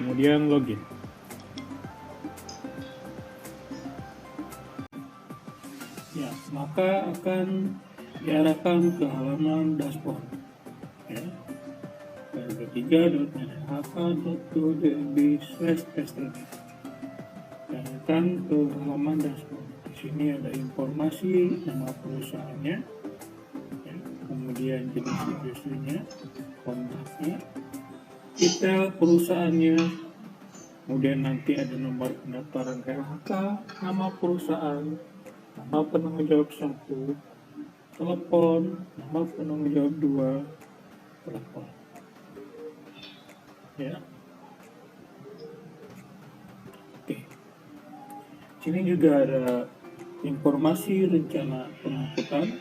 kemudian login. Ya, maka akan diarahkan ke halaman dashboard. Ya. Ketiga.nhk.go.id/testnet dan akan ke halaman dashboard. Di sini ada informasi nama perusahaannya, ya, kemudian jenis industrinya, kontaknya, detail perusahaannya, kemudian nanti ada nomor pendaftaran LHK, nama perusahaan, nama penanggung jawab 1, telepon, nama penanggung jawab 2, telepon. Ya. Oke. Sini juga ada informasi rencana pengangkutan,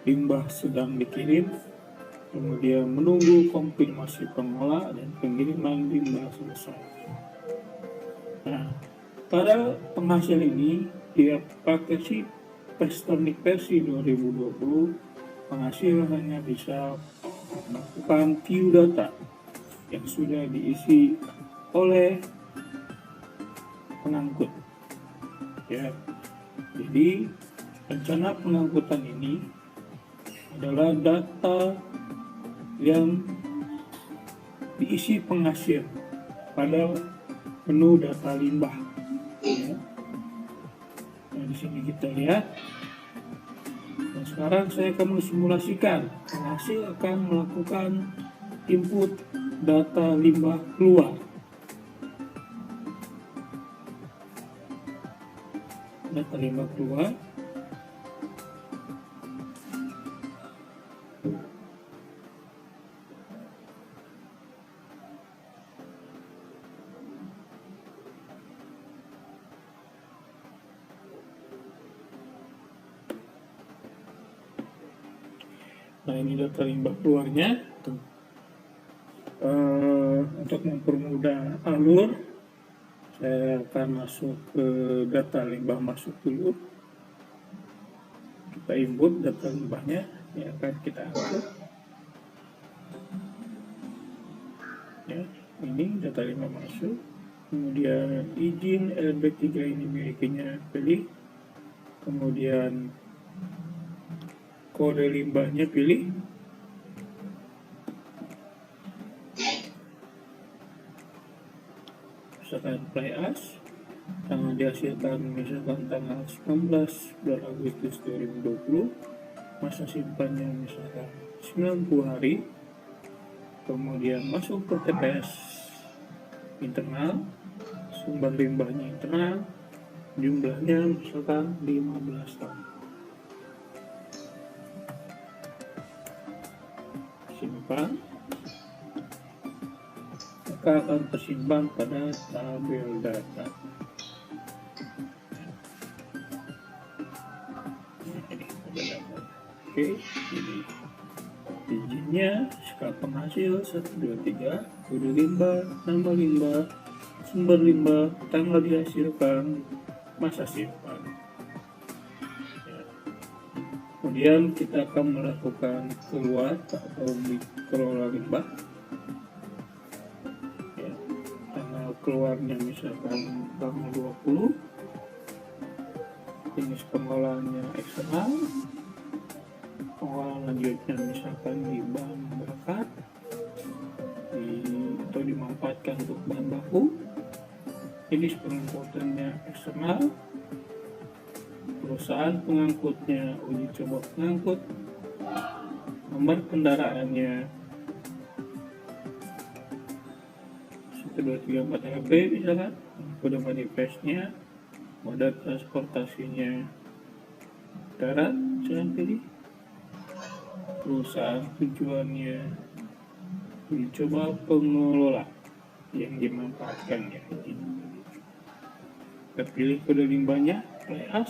limbah sedang dikirim, kemudian menunggu konfirmasi pengolah dan pengiriman limbah selesai. Nah, pada penghasil ini dia pakai si Pestonic versi 2020, penghasil hanya bisa melakukan view data yang sudah diisi oleh pengangkut. Ya, jadi rencana pengangkutan ini adalah data yang diisi penghasil pada menu data limbah. Ya. Nah, di sini kita lihat. Dan sekarang saya akan mensimulasikan penghasil akan melakukan input data limbah keluar. Data limbah keluar. Nah, ini data limbah keluarnya. Untuk mempermudah alur, saya akan masuk ke data limbah masuk dulu. Kita input data limbahnya yang akan kita angkut. Ya, ini data limbah masuk. Kemudian izin LB3 ini milikinya pilih. Kemudian kode limbahnya pilih. Misalkan play as, tanggal dihasilkan misalkan tanggal 19 bulan Agustus 2020, masa simpannya misalkan 90 hari, kemudian masuk ke TPS internal, sumber limbahnya internal, jumlahnya misalkan 15 ton. Simpan, maka akan tersimpan pada tabel data. Oke, jadi izinnya skala penghasil 1, 2, 3, kode limbah, nama limbah, sumber limbah, tanggal dihasilkan, masa simpan. Ya. Kemudian kita akan melakukan keluar atau dikelola limbah. Keluarnya misalkan tanggal 20, jenis pengolahannya eksternal, pengolahan lanjutnya misalkan di bahan bakar atau dimanfaatkan untuk bahan baku, jenis pengangkutannya eksternal, perusahaan pengangkutnya uji coba pengangkut, nomor kendaraannya 1, 2, 3, 4 LB misalkan, kode manifestnya, moda transportasinya darat, saya pilih, perusahaan tujuannya, uji coba pengelola yang dimanfaatkannya. Kita pilih kode limbahnya, play as,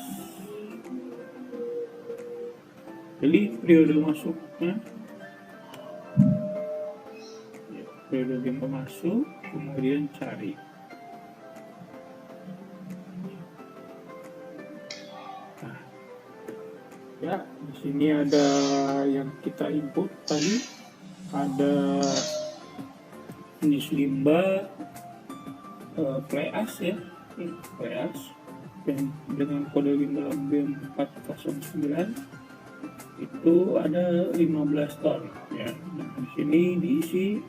pilih periode masuknya, periode limbah masuk, kemudian cari. Nah, ya di sini ada yang kita input tadi, ada jenis limbah, PlayAs ya, ini PlayAs dan dengan kode limba B409 itu ada 15 ton ya. Nah, di sini diisi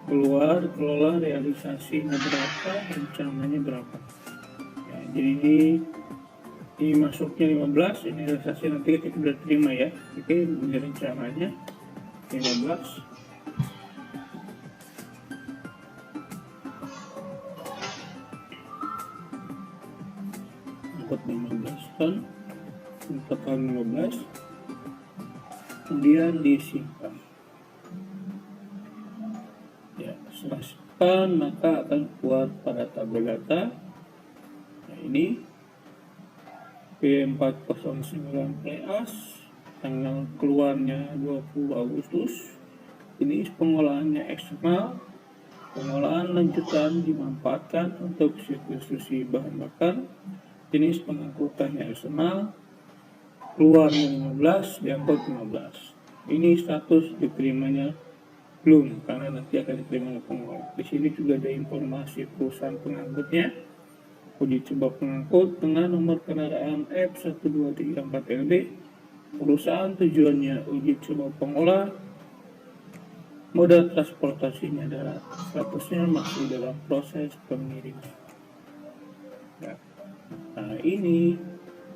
keluar, kelola, realisasinya berapa, rencananya berapa ya. Jadi ini masuknya 15, ini realisasi nanti kita udah terima ya. Oke, ini rencananya 15. Angkut 15 ton, total 15, kemudian disimpan ya. Setelah simpan maka akan keluar pada tabel data. Nah, ini P409 PlayAs, tanggal keluarnya 20 Agustus. Ini pengolahannya eksternal, pengolahan lanjutan dimanfaatkan untuk substitusi bahan bakar. Jenis pengangkutannya eksternal, keluarnya 15, diangkut 15. Ini status diterimanya belum, karena nanti akan diterima oleh pengolah. Di sini juga ada informasi perusahaan pengangkutnya. Uji coba pengangkut dengan nomor kendaraan F1234LB. Perusahaan tujuannya uji coba pengolah. Moda transportasinya darat. Statusnya masih dalam proses pengiriman. Ya. Nah, ini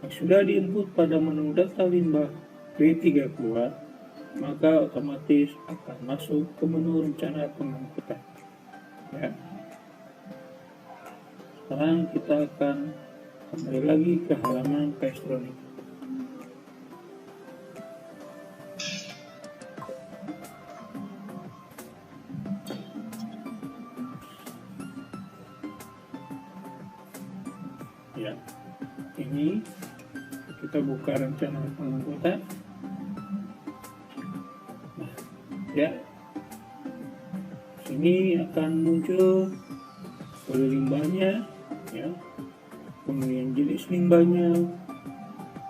yang sudah diinput pada menu data limbah B3 keluar, maka otomatis akan masuk ke menu rencana pengangkutan ya. Sekarang kita akan kembali lagi ke halaman Castronic. Ya, ini kita buka rencana pengangkutan. Nah, ya, sini akan muncul kode limbahnya, ya, kemudian jenis limbahnya,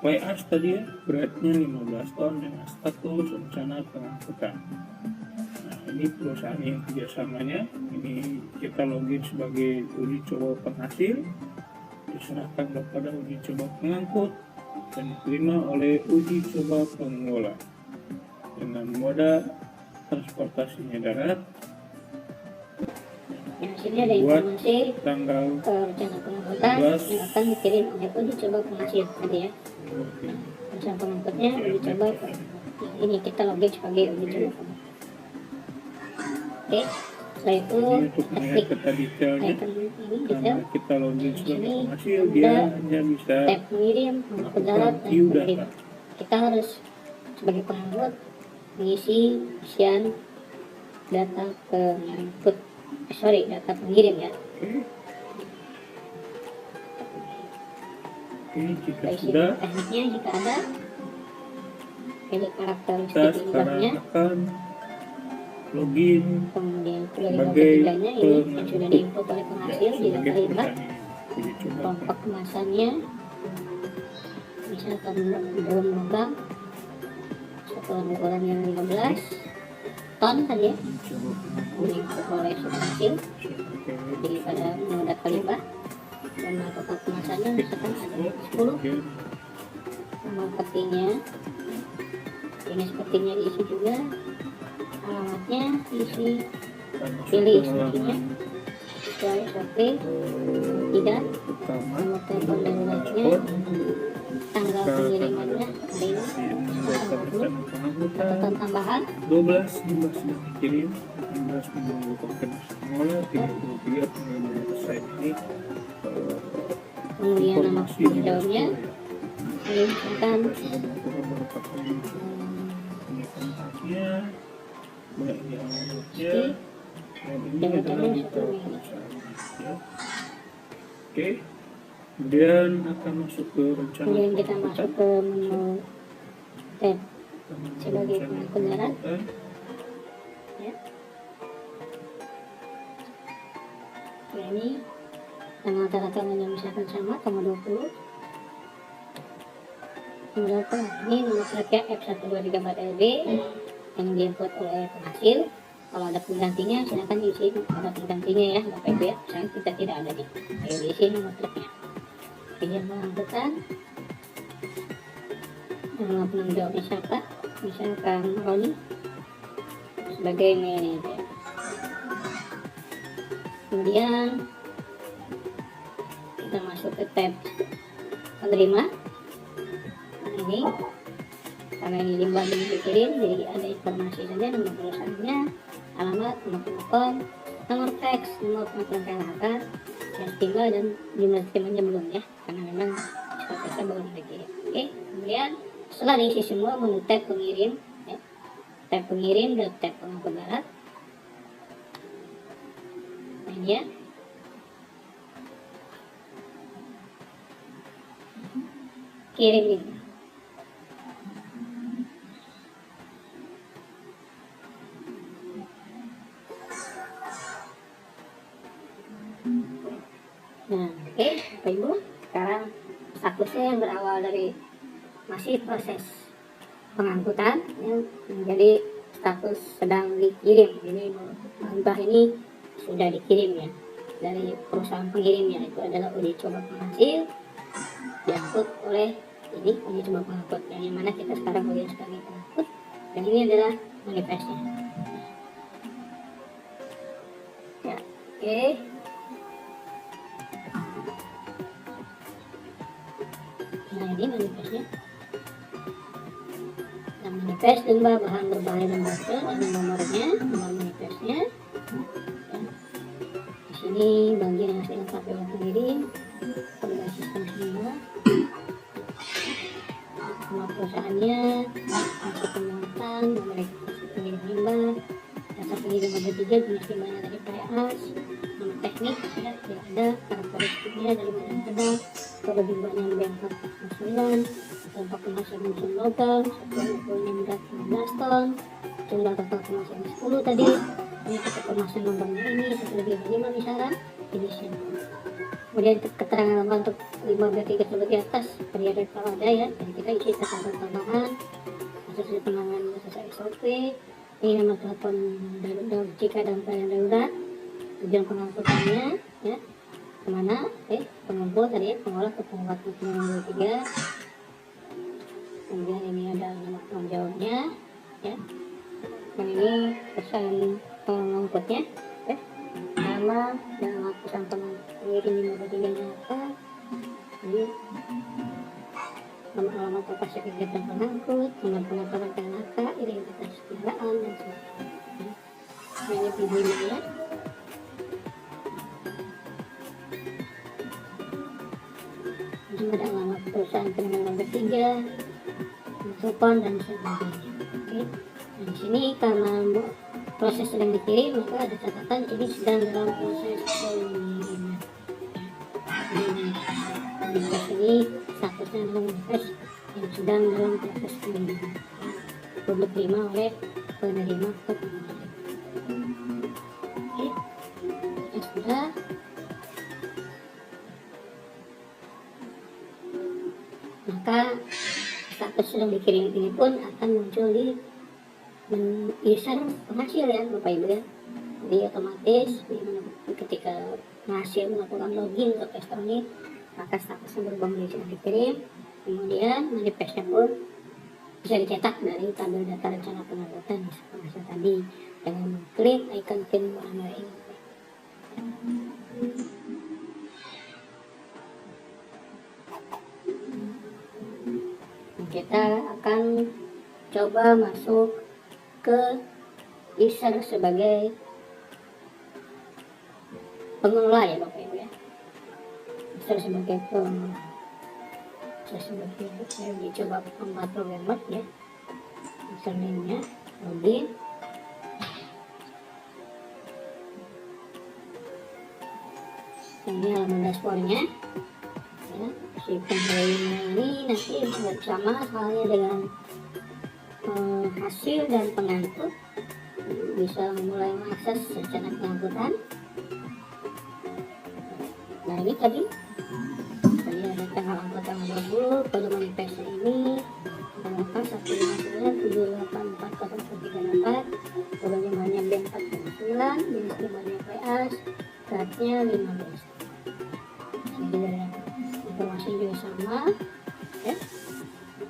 PlayAs tadi ya, beratnya 15 ton dengan status rencana pengangkutan. Nah, ini perusahaan yang kerjasamanya. Ini kita login sebagai uji coba penghasil, diserahkan kepada uji coba pengangkut dan diterima oleh uji coba pengolah dengan moda transportasinya darat. Yang sini ada informasi tanggal rencana pengangkutan yang akan dikirim oleh uji coba penghasil tadi ya. Rencana pengangkutnya uji coba ini kita login sebagai uji coba pengangkut. Oke, setelah itu untuk melihat peta detailnya, karena kita login sebagai penghasil, dia hanya bisa tab mengirim, mengangkut darat, dan mengirim. Kita harus sebagai pengangkut mengisi isian data pengangkut, data pengirim ya. Oke, jika Isi sudah, tekniknya jika ada, pilih kita karakteristik sekarang limbahnya, akan login kemudian dari limbah sebagai ketiganya ini yang sudah diinput oleh penghasil di data limbah, uji coba kelompok kemasannya misalkan belum lubang satuan ukuran yang 15 ton tadi ya, diinput oleh penghasil jadi pada menu data limbah, dan kotak kemasannya misalkan ada 10, nomor petinya, jenis petinya diisi juga, alamatnya diisi, pilih instruksinya sesuai SOP, tidak, nomor telepon daruratnya, tanggal pengirimannya hari ini tanggal 20, catatan tambahan 12 limbah sudah dikirim, 18 menunggu konfirmasi pengolah, 33 pengiriman website ini kemudian nama penjawabnya misalkan sudah melakukan beberapa kali kontaknya, baik di alamatnya, dan ini adalah detail perusahaan ya. Oke, kemudian akan masuk ke rencana kemudian kita masuk ke menu tab sebagai pengangkut darat ya. Nah, ini tanggal tanda-tandanya misalkan sama tanggal 20, tanggal ini nomor truknya F1234LB yang diinput oleh penghasil, Kalau ada penggantinya silakan diisi ada penggantinya ya Bapak Ibu ya. Misalnya kita tidak ada nih, ayo diisi nomor truknya. Izin pengangkutan, nama penanggung jawabnya siapa, misalkan Roni sebagai manajer. Kemudian kita masuk ke tab penerima. Nah ini karena ini limbah dikirim, jadi ada informasi saja, nomor perusahaannya, alamat, nomor telepon, nomor fax, nomor pengaturan KLHK, yang timbal dan jumlah terimanya belum ya, karena memang statusnya belum dikirim. Oke, kemudian setelah diisi semua, menu tab pengirim ya. Tab pengirim dan tab pengangkut barang. Nah ini ya, kirim ini. Nah, oke, Bapak Ibu, sekarang statusnya yang berawal dari masih proses pengangkutan yang menjadi status sedang dikirim. Ini limbah ini sudah dikirim ya dari perusahaan pengirimnya, itu adalah uji coba penghasil diangkut oleh ini uji coba pengangkut, yang mana kita sekarang melihat sebagai pengangkut, dan ini adalah manifestnya ya. Oke, nah ini manifestnya. Nah, manifest limbah bahan berbahaya dan bocor, ada nomornya, nomor manifestnya ya. Di sini bagian yang harus dilengkapi oleh pengirim, kode sistem semua, nama perusahaannya, hasil pemungutan, nomor registrasi pengirim limbah, dasar pengirim ada 3, jenis limbahnya dari PAS, nama teknik ya, tidak ada, karakteristiknya dari mana ada, kode limbahnya lebih 49, dampak penghasil musim logam, satuan ukurnya berat 15 ton, jumlah total penghasil 10 tadi, ini kita penghasil nomornya ini 1/5 misalkan, jenisnya. Kemudian keterangan lengkap untuk 5 berarti tersebut di atas periode kalau ada ya, dan kita isi catatan tambahan sesuai penanganan sesuai SOP. Ini nomor telepon darurat jika dalam keadaan darurat, tujuan pengangkutannya ya kemana, pengumpul tadi ya, pengolah ke pengolah 23. Kemudian ini ada nomor tanggung jawabnya ya, dan ini pesan pengangkutnya ya, nama dan alamat pesan pengirim nomor 3-nya apa, ini nomor alamat lokasi kegiatan pengangkut, nomor pengaturan KLHK, identitas kendaraan dan sebagainya. Ini videonya ya. Ini ada alamat perusahaan penyelenggara nomor 3, telepon dan sebagainya. Oke, nah, di sini karena proses sedang dikirim, maka ada catatan ini sedang dalam proses pengiriman. Manifest ini statusnya adalah manifest yang sedang dalam proses pengiriman, belum diterima oleh penerima atau pengirim. Oke, ya sudah. Maka status sedang dikirim ini pun akan muncul di user penghasil ya Bapak Ibu ya. Jadi otomatis ketika penghasil melakukan login ke elektronik, maka statusnya berubah menjadi sedang dikirim. Kemudian manifestnya pun bisa dicetak dari tabel data rencana pengangkutan penghasil tadi dengan mengklik icon pin warna ini. Kita akan coba masuk ke user sebagai pengelola ya Bapak Ibu ya. User sebagai pengelola. User sebagai saya coba membuat programmer ya. Username-nya login. Ini halaman dashboard-nya. Ya, si penghuninya ini nanti bersama halnya dengan hasil dan pengangkut, bisa mulai mengakses rencana pengangkutan. Nah ini tadi ada tanggal angkut tanggal 20, kode manifest ini tanggal 159784038, kode jumlahnya B49, kontaknya 15. Jadi informasi juga sama ya.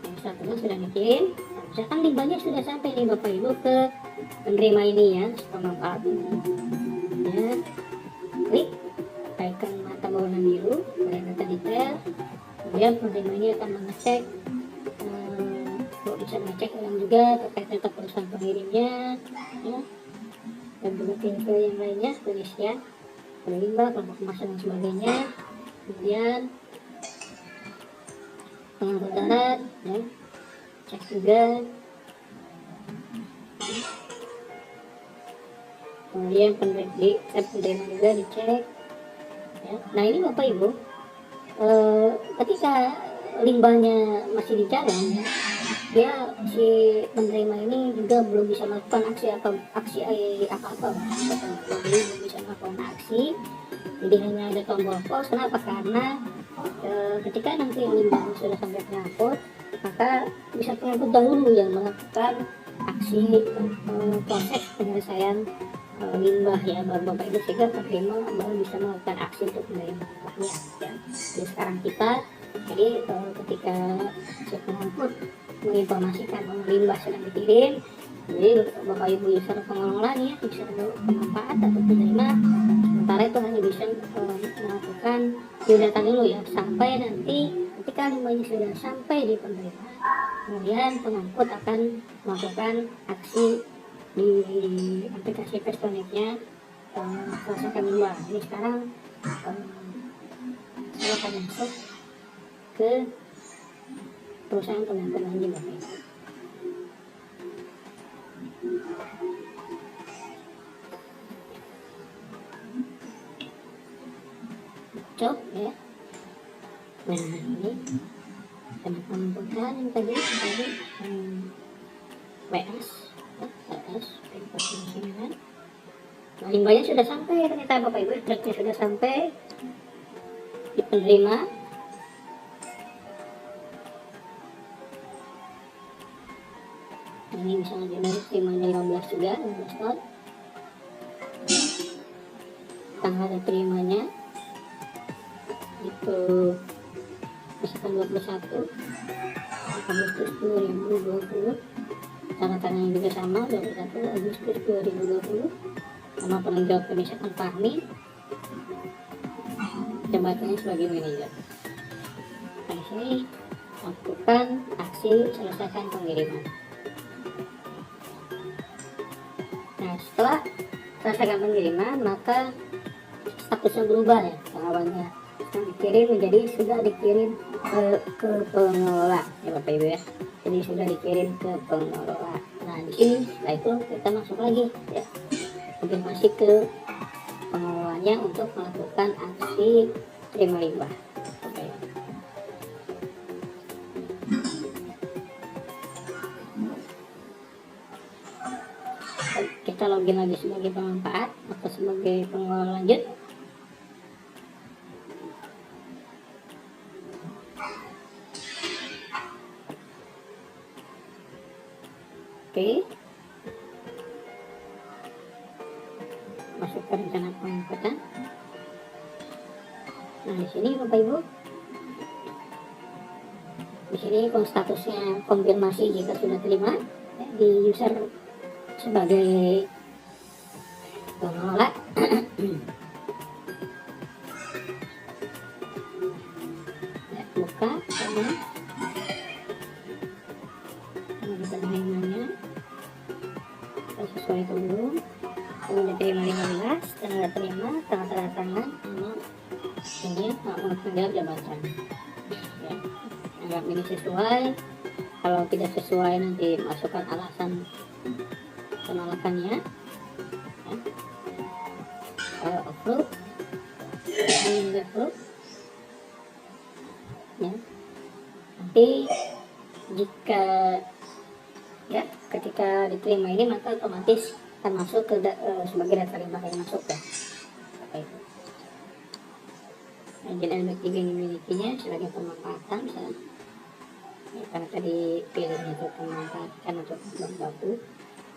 Yang satunya sudah dikirim. Nah, misalkan limbahnya sudah sampai nih Bapak Ibu ke penerima ini ya, pemanfaat ya, klik icon mata berwarna biru pada data detail, kemudian penerima ini akan mengecek bisa mengecek ulang juga terkait data perusahaan pengirimnya ya, dan juga info yang lainnya, pengisian limbah, kelompok kemasan dan sebagainya, kemudian pengangkut darat ya, cek juga, kemudian penerima juga dicek ya. Nah ini Bapak Ibu, ketika limbahnya masih di jalan ya, dia si penerima ini juga belum bisa melakukan aksi apa-apa, belum bisa melakukan aksi, jadi hanya ada tombol pause. Kenapa? Karena ketika nanti limbahnya sudah sampai pengangkut, maka bisa pengangkut dahulu yang melakukan aksi proses penyelesaian limbah ya, baru Bapak Ibu, sehingga penerima baru bisa melakukan aksi untuk menerima limbahnya ya. Jadi sekarang kita, jadi ketika si pengangkut menginformasikan bahwa limbah sedang dikirim, jadi Bapak Ibu user pengelola nih, user pemanfaat atau penerima, sementara itu hanya bisa melakukan biodata dulu ya, sampai nanti ketika limbahnya sudah sampai di penerima, kemudian pengangkut akan melakukan aksi di aplikasi Vestoniknya selesaikan limbah. Ini sekarang saya akan masuk ke perusahaan pengangkutan limbah. Cok ya. Nah ini tempat pengangkutan yang tadi WS, nah limbahnya sudah sampai, ternyata Bapak Ibu, truknya sudah sampai di penerima. Ini misalnya generik terimanya 15 juga, 15 ton. Tanggal terimanya itu misalkan 21 Agustus 2020, tanda tangannya juga sama, 21 Agustus 2020, nama penanggung jawab misalkan Fahmi, jabatannya sebagai manajer. Nah, di sini lakukan aksi selesaikan pengiriman. Nah, setelah selesaikan pengiriman, maka statusnya berubah ya, pengawannya dikirim menjadi sudah dikirim ke pengelola ya Bapak Ibu ya. Jadi sudah dikirim ke pengelola. Nah di sini setelah itu kita masuk lagi ya, konfirmasi ke pengelolanya untuk melakukan aksi terima limbah. Oke. Kita login lagi sebagai pemanfaat atau sebagai pengelola lanjut. Oke, masuk ke rencana pengangkutan. Nah di sini Bapak Ibu, di sini statusnya konfirmasi jika sudah terima ya, di user sebagai pengelola. Ya, buka sama penerimanya sesuai dulu, kemudian terima 15, tanda terima, tanda tangan, ini menjawab jabatan ya. Anggap ini sesuai, kalau tidak sesuai nanti masukkan alasan penolakannya ya. Kalau approve ya, nanti jika ya ketika diterima ini maka otomatis akan masuk ke sebagai data limbah yang masuk ya. Apa itu? Izin LB3 yang dimilikinya sebagai pemanfaatan misalnya. Ya, karena tadi pilihnya untuk pemanfaatkan untuk bahan baku,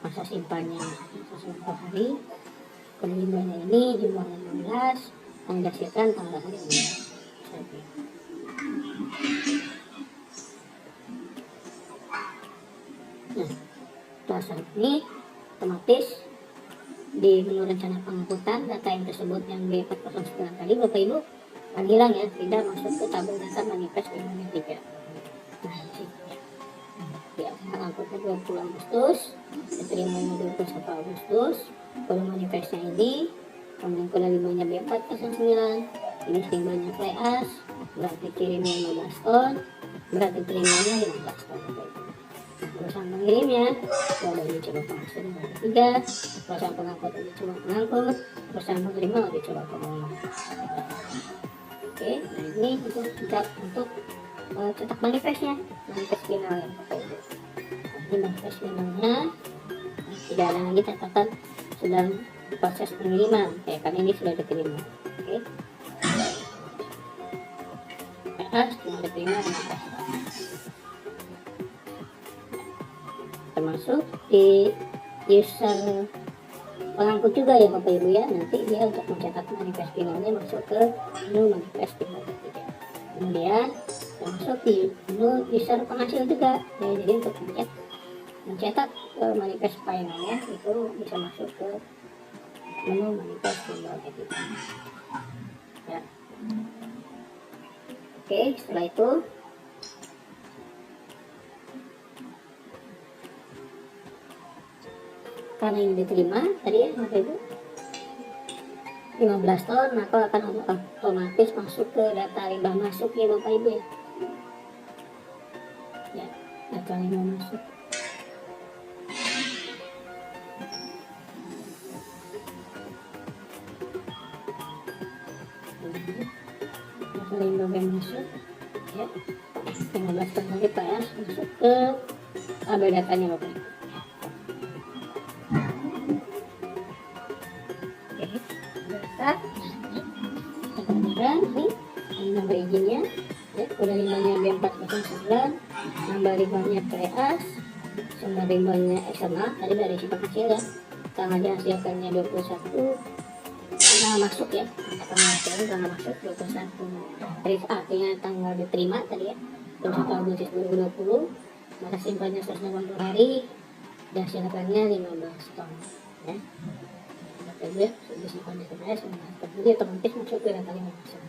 masa simpannya 1 hari, limbahnya ini jumlahnya 16, yang dihasilkan tanggal hari ini. Nah, setelah saat ini otomatis di menu rencana pengangkutan data yang tersebut yang B409 tadi Bapak Ibu akan hilang ya, tidak masuk ke tabel data manifest P03. Nah, di sini ya, pengangkutnya 20 Agustus, diterima 21 Agustus, volume manifestnya ini, pengangkutan limbahnya B409, jenis limbahnya clay ash, berarti kirimnya 15 ton, berarti terimanya 15 ton. Perusahaan pengirimnya udah dicoba penghasil 3, perusahaan pengangkut udah coba pengangkut, perusahaan penerima udah coba penerima. Oke, nah ini untuk cetak manifestnya, manifest final ya. Ini manifest finalnya tidak ada lagi catatan sedang proses pengiriman, karena ini sudah diterima. Oke, sudah diterima termasuk di user pengangkut juga ya Bapak Ibu ya, nanti dia untuk mencetak manifest finalnya masuk ke menu manifest final. Kemudian termasuk di menu user penghasil juga ya, jadi untuk mencetak manifest finalnya itu bisa masuk ke menu manifest final kita ya. Oke, setelah itu karena ini diterima tadi ya Bapak Ibu 15 ton, maka akan otomatis masuk ke data limbah masuk ya Bapak Ibu ya. Ya, data limbah masuk. Data limbah masuk ya. 15 ton lagi Pak ya, masuk ke tabel datanya Bapak Ibu. Ini nomor izinnya ya, udah limbahnya B409, nomor limbahnya clay ash, sumber limbahnya eksternal tadi dari si penghasil ya, tanggal dihasilkannya 21, tanggal masuk ya, tanggal masuk 21 dari artinya tanggal diterima tadi ya 21 Agustus 2020, maka simpannya 180 hari, dihasilkannya 15 ton ya. Ya, disimpan di TPS, jadi otomatis masuk ke data limbah masuk.